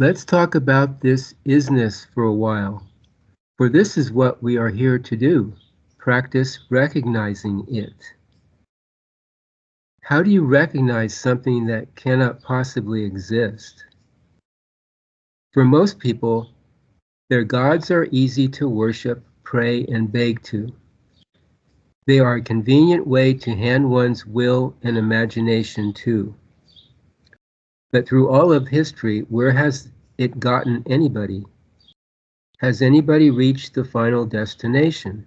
Let's talk about this isness for a while, for this is what we are here to do, practice recognizing it. How do you recognize something that cannot possibly exist? For most people, their gods are easy to worship, pray, and beg to. They are a convenient way to hand one's will and imagination to. But through all of history, where has it gotten anybody? Has anybody reached the final destination?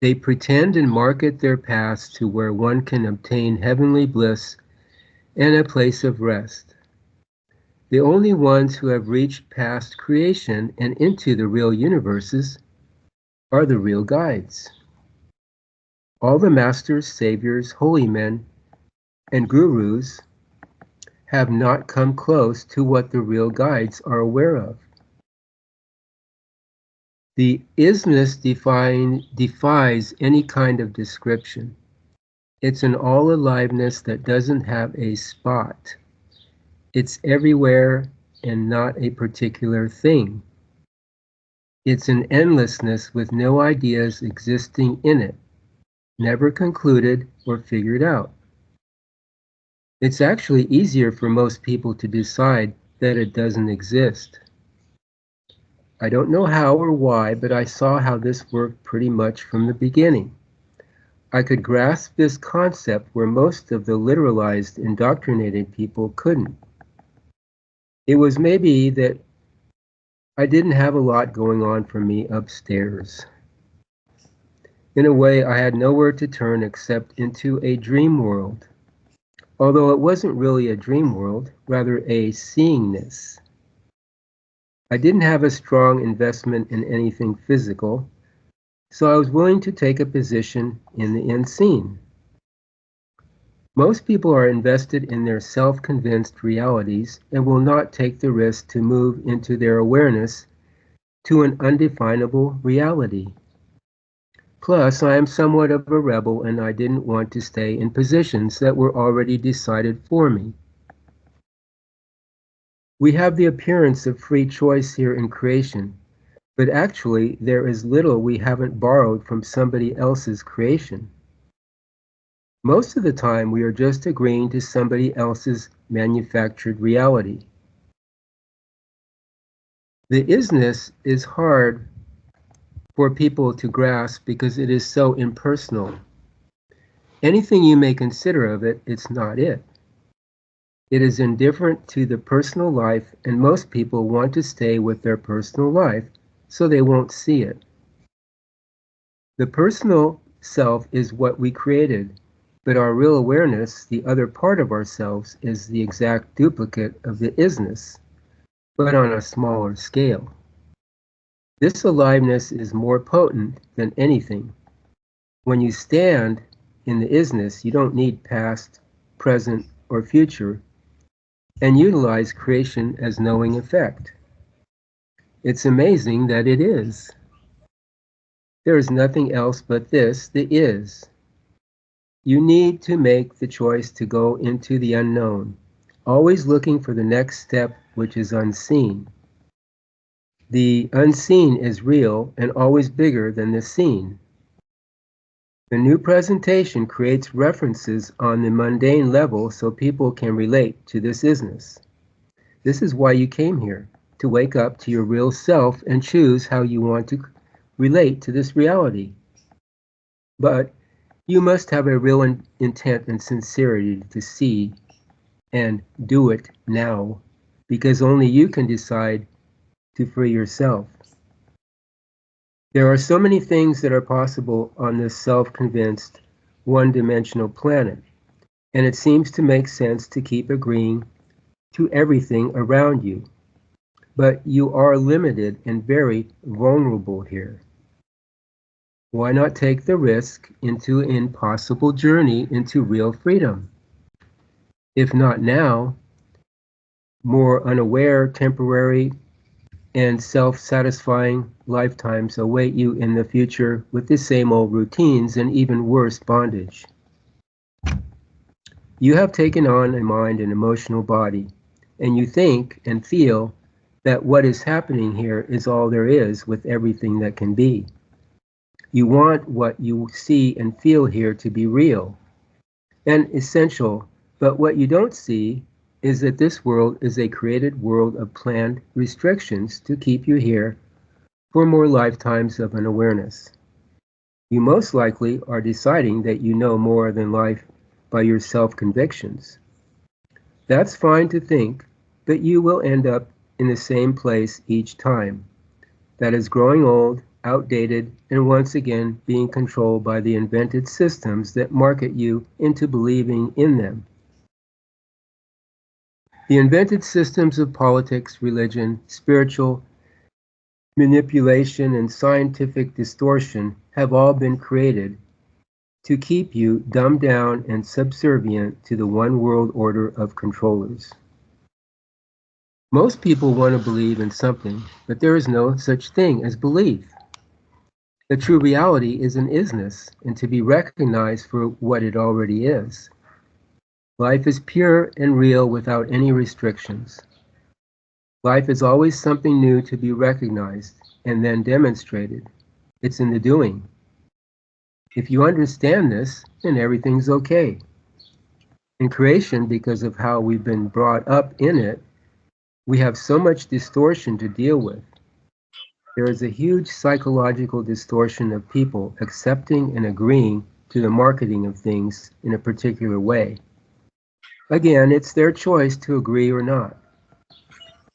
They pretend and market their paths to where one can obtain heavenly bliss and a place of rest. The only ones who have reached past creation and into the real universes are the real guides. All the masters, saviors, holy men, and gurus have not come close to what the real guides are aware of. The isness defies any kind of description. It's an all-aliveness that doesn't have a spot. It's everywhere and not a particular thing. It's an endlessness with no ideas existing in it, never concluded or figured out. It's actually easier for most people to decide that it doesn't exist. I don't know how or why, but I saw how this worked pretty much from the beginning. I could grasp this concept where most of the literalized, indoctrinated people couldn't. It was maybe that I didn't have a lot going on for me upstairs. In a way, I had nowhere to turn except into a dream world. Although it wasn't really a dream world, rather a seeingness. I didn't have a strong investment in anything physical, so I was willing to take a position in the unseen. Most people are invested in their self-convinced realities and will not take the risk to move into their awareness to an undefinable reality. Plus, I am somewhat of a rebel and I didn't want to stay in positions that were already decided for me. We have the appearance of free choice here in creation, but actually there is little we haven't borrowed from somebody else's creation. Most of the time we are just agreeing to somebody else's manufactured reality. The isness is hard for people to grasp because it is so impersonal. Anything you may consider of it, it's not it. It is indifferent to the personal life, and most people want to stay with their personal life, so they won't see it. The personal self is what we created, but our real awareness, the other part of ourselves, is the exact duplicate of the isness, but on a smaller scale. This aliveness is more potent than anything. When you stand in the isness, you don't need past, present, or future, and utilize creation as knowing effect. It's amazing that it is. There is nothing else but this, the is. You need to make the choice to go into the unknown, always looking for the next step which is unseen. The unseen is real and always bigger than the seen. The new presentation creates references on the mundane level so people can relate to this isness. This is why you came here, to wake up to your real self and choose how you want to relate to this reality. But you must have a real intent and sincerity to see and do it now, because only you can decide to free yourself. There are so many things that are possible on this self-convinced, one-dimensional planet, and it seems to make sense to keep agreeing to everything around you. But you are limited and very vulnerable here. Why not take the risk into an impossible journey into real freedom? If not now, more unaware, temporary, and self-satisfying lifetimes await you in the future with the same old routines and even worse bondage. You have taken on a mind and emotional body, and you think and feel that what is happening here is all there is with everything that can be. You want what you see and feel here to be real and essential, but what you don't see is that this world is a created world of planned restrictions to keep you here for more lifetimes of unawareness. You most likely are deciding that you know more than life by your self-convictions. That's fine to think, but you will end up in the same place each time. That is growing old, outdated, and once again being controlled by the invented systems that market you into believing in them. The invented systems of politics, religion, spiritual manipulation, and scientific distortion have all been created to keep you dumbed down and subservient to the one world order of controllers. Most people want to believe in something, but there is no such thing as belief. The true reality is an isness, and to be recognized for what it already is. Life is pure and real without any restrictions. Life is always something new to be recognized and then demonstrated. It's in the doing. If you understand this, then everything's okay. In creation, because of how we've been brought up in it, we have so much distortion to deal with. There is a huge psychological distortion of people accepting and agreeing to the marketing of things in a particular way. Again, it's their choice to agree or not.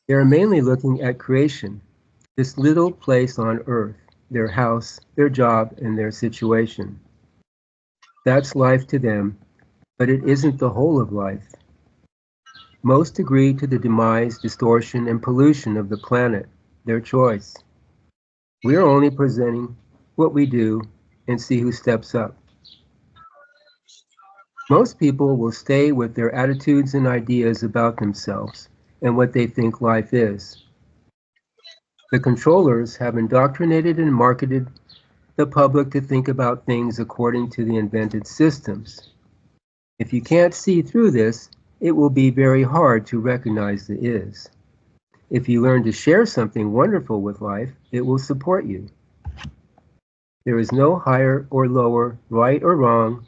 They are mainly looking at creation, this little place on earth, their house, their job, and their situation. That's life to them, but it isn't the whole of life. Most agree to the demise, distortion, and pollution of the planet, their choice. We are only presenting what we do and see who steps up. Most people will stay with their attitudes and ideas about themselves and what they think life is. The controllers have indoctrinated and marketed the public to think about things according to the invented systems. If you can't see through this, it will be very hard to recognize the is. If you learn to share something wonderful with life, it will support you. There is no higher or lower, right or wrong.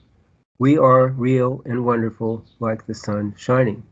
We are real and wonderful like the sun shining.